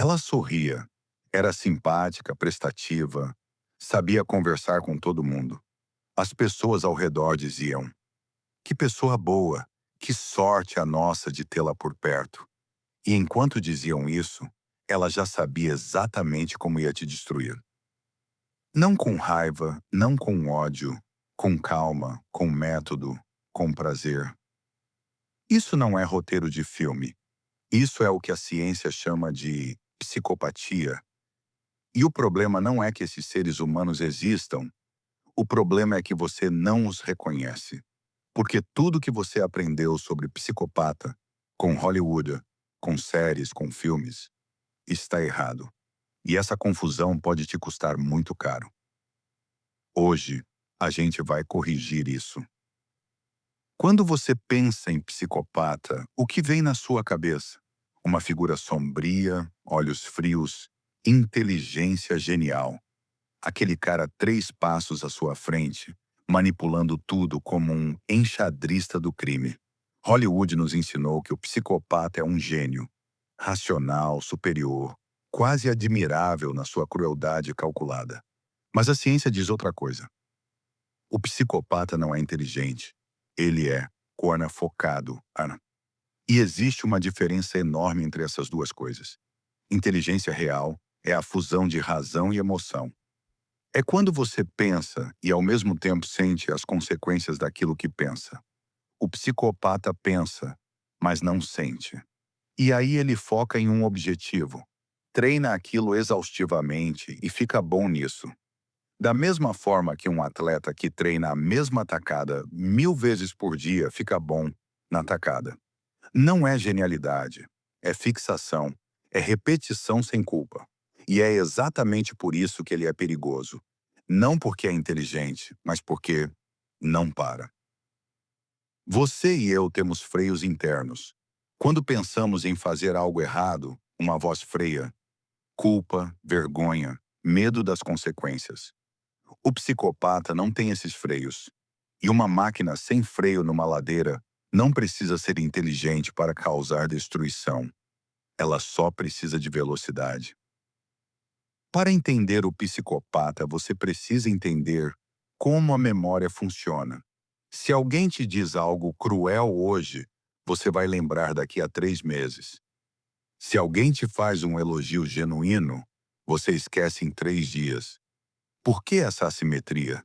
Ela sorria, era simpática, prestativa, sabia conversar com todo mundo. As pessoas ao redor diziam: que pessoa boa, que sorte a nossa de tê-la por perto. E enquanto diziam isso, ela já sabia exatamente como ia te destruir. Não com raiva, não com ódio, com calma, com método, com prazer. Isso não é roteiro de filme. Isso é o que a ciência chama de psicopatia. E o problema não é que esses seres humanos existam, o problema é que você não os reconhece. Porque tudo que você aprendeu sobre psicopata, com Hollywood, com séries, com filmes, está errado. E essa confusão pode te custar muito caro. Hoje, a gente vai corrigir isso. Quando você pensa em psicopata, o que vem na sua cabeça? Uma figura sombria, olhos frios, inteligência genial. Aquele cara 3 passos à sua frente, manipulando tudo como um enxadrista do crime. Hollywood nos ensinou que o psicopata é um gênio, racional, superior, quase admirável na sua crueldade calculada. Mas a ciência diz outra coisa. O psicopata não é inteligente. Ele é focado, Ana. E existe uma diferença enorme entre essas duas coisas. Inteligência real é a fusão de razão e emoção. É quando você pensa e ao mesmo tempo sente as consequências daquilo que pensa. O psicopata pensa, mas não sente. E aí ele foca em um objetivo, treina aquilo exaustivamente e fica bom nisso. Da mesma forma que um atleta que treina a mesma tacada 1000 vezes por dia fica bom na tacada. Não é genialidade, é fixação, é repetição sem culpa. E é exatamente por isso que ele é perigoso. Não porque é inteligente, mas porque não para. Você e eu temos freios internos. Quando pensamos em fazer algo errado, uma voz freia, culpa, vergonha, medo das consequências. O psicopata não tem esses freios. E uma máquina sem freio numa ladeira não precisa ser inteligente para causar destruição. Ela só precisa de velocidade. Para entender o psicopata, você precisa entender como a memória funciona. Se alguém te diz algo cruel hoje, você vai lembrar daqui a 3 meses. Se alguém te faz um elogio genuíno, você esquece em 3 dias. Por que essa assimetria?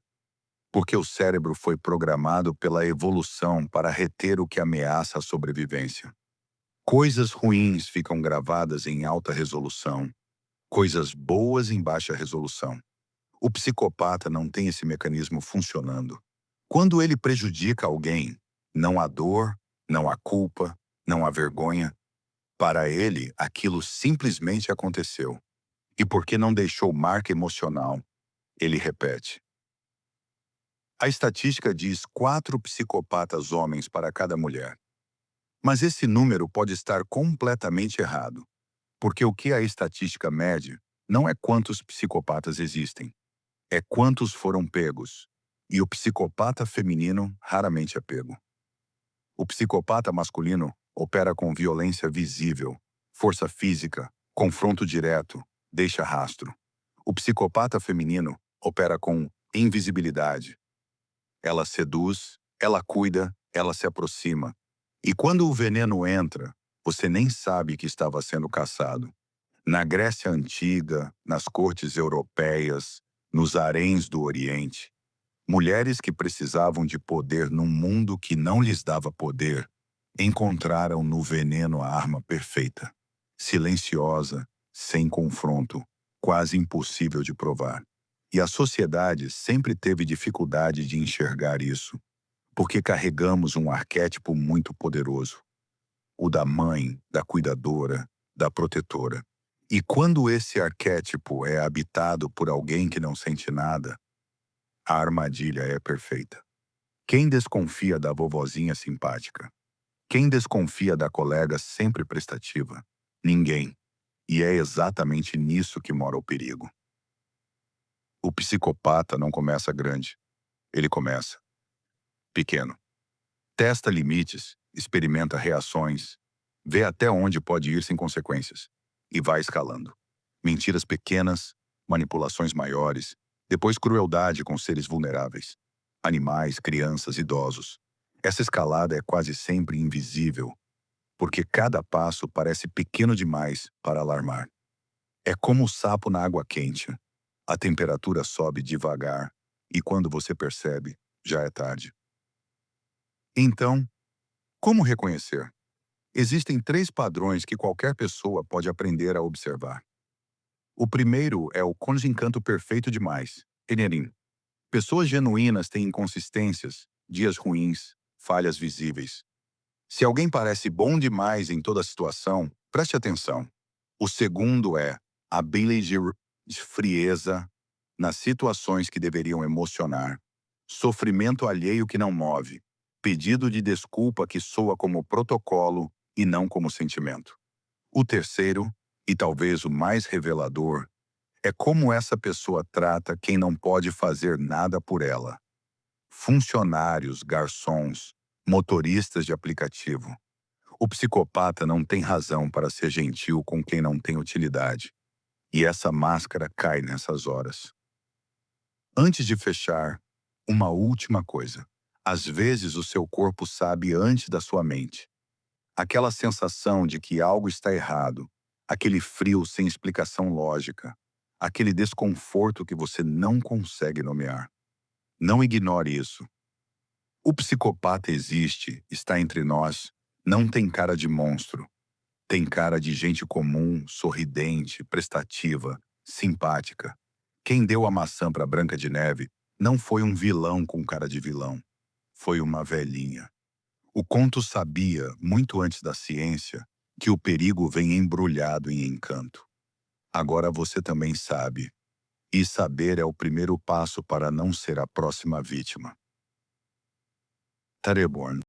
Porque o cérebro foi programado pela evolução para reter o que ameaça a sobrevivência. Coisas ruins ficam gravadas em alta resolução, coisas boas em baixa resolução. O psicopata não tem esse mecanismo funcionando. Quando ele prejudica alguém, não há dor, não há culpa, não há vergonha. Para ele, aquilo simplesmente aconteceu. E porque não deixou marca emocional, ele repete. A estatística diz 4 psicopatas homens para cada mulher. Mas esse número pode estar completamente errado, porque o que a estatística mede não é quantos psicopatas existem, é quantos foram pegos. E o psicopata feminino raramente é pego. O psicopata masculino opera com violência visível, força física, confronto direto, deixa rastro. O psicopata feminino opera com invisibilidade. Ela seduz, ela cuida, ela se aproxima. E quando o veneno entra, você nem sabe que estava sendo caçado. Na Grécia Antiga, nas cortes europeias, nos haréns do Oriente, mulheres que precisavam de poder num mundo que não lhes dava poder, encontraram no veneno a arma perfeita. Silenciosa, sem confronto, quase impossível de provar. E a sociedade sempre teve dificuldade de enxergar isso, porque carregamos um arquétipo muito poderoso, o da mãe, da cuidadora, da protetora. E quando esse arquétipo é habitado por alguém que não sente nada, a armadilha é perfeita. Quem desconfia da vovozinha simpática? Quem desconfia da colega sempre prestativa? Ninguém. E é exatamente nisso que mora o perigo. O psicopata não começa grande. Ele começa pequeno. Testa limites, experimenta reações, vê até onde pode ir sem consequências. e vai escalando. Mentiras pequenas, manipulações maiores, depois crueldade com seres vulneráveis. Animais, crianças, idosos. Essa escalada é quase sempre invisível, porque cada passo parece pequeno demais para alarmar. É como o sapo na água quente. A temperatura sobe devagar e quando você percebe, já é tarde. Então, como reconhecer? Existem 3 padrões que qualquer pessoa pode aprender a observar. O primeiro é o conjunto perfeito demais, Enerin. Pessoas genuínas têm inconsistências, dias ruins, falhas visíveis. Se alguém parece bom demais em toda situação, preste atenção. O segundo é a de frieza nas situações que deveriam emocionar, sofrimento alheio que não move, pedido de desculpa que soa como protocolo e não como sentimento. O terceiro, e talvez o mais revelador, é como essa pessoa trata quem não pode fazer nada por ela. Funcionários, garçons, motoristas de aplicativo. O psicopata não tem razão para ser gentil com quem não tem utilidade. E essa máscara cai nessas horas. Antes de fechar, uma última coisa. Às vezes o seu corpo sabe antes da sua mente. Aquela sensação de que algo está errado, aquele frio sem explicação lógica, aquele desconforto que você não consegue nomear. Não ignore isso. O psicopata existe, está entre nós, não tem cara de monstro. Tem cara de gente comum, sorridente, prestativa, simpática. Quem deu a maçã para Branca de Neve não foi um vilão com cara de vilão. Foi uma velhinha. O conto sabia, muito antes da ciência, que o perigo vem embrulhado em encanto. Agora você também sabe. E saber é o primeiro passo para não ser a próxima vítima. Tareborn.